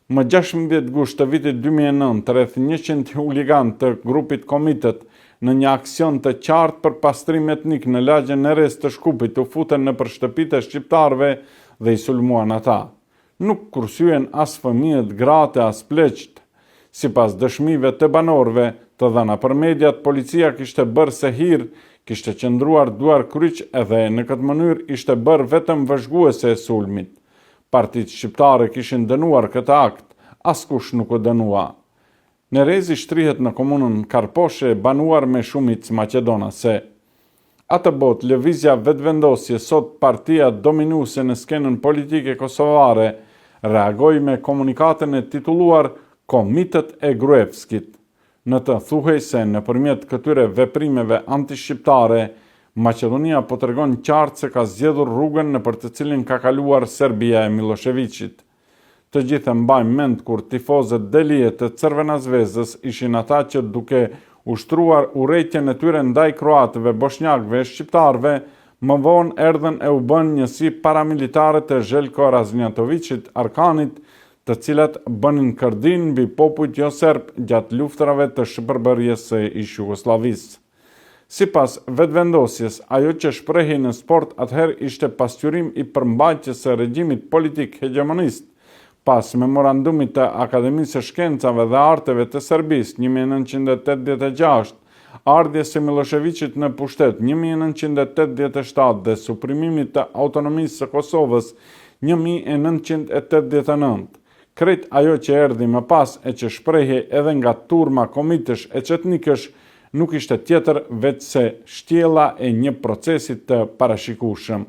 Më 16 gusht të vitit 2009, rreth 100 huligan të grupit Komitet në një aksion të qartë për pastrim etnik në lagjen e Res të Shkupit u futen nëpër shtëpitë e shqiptarëve dhe i sulmuan ata. Nuk kursyen as fëmijët, gratë, as pleqt. Sipas dëshmive të banorëve të dhëna për mediat, policia kishte bërë se hir, kishte qëndruar duar kryq edhe në këtë mënyrë ishte bërë vetëm vëzhguese e sulmit. Partitë shqiptare kishin dënuar këtë akt, askush nuk u dënua. Nerezi shtrihet në komunën Karposhe, banuar me shumicë maqedonase. Atë botë lëvizja vetëvendosje, sot partia dominuese në skenën politike kosovare, reagoi me komunikatën e titulluar Komitet e Gruevskit. Në të thuhej se nëpërmjet këtyre veprimeve antishqiptare, Maqedonia po tregon qartë se ka zgjedhur rrugën nëpër të cilin ka kaluar Serbia e Miloševićit. Të gjithë mbajmë mend kur tifozët Delije të Crvena Zvezdës ishin ata që duke ushtruar urrejtjen e tyre ndaj kroatëve, bosnjakëve e shqiptarëve, më vonë erdhën e u bën njësi paramilitare të Željko Raznjatovićit, Arkanit, të cilat bënin kërdin mbi popujt jo serb gjatë luftrave të shpërbërjes së Jugosllavisë. Sipas vetëvendosjes, ajo që shprehi në sport atëherë ishte pasqyrim i përmbajtjes së regjimit politik hegemonist, pas memorandumit të Akademisë së Shkencave dhe Arteve të Serbisë 1986, ardhjes së Miloševićit në pushtet 1987 dhe suprimimit të autonomisë së Kosovës 1989. Krejt ajo që erdhi më pas e që shprehi edhe nga turma komitësh e qetnikësh nuk ishte tjetër veç se shtjella e një procesi të parashikueshëm.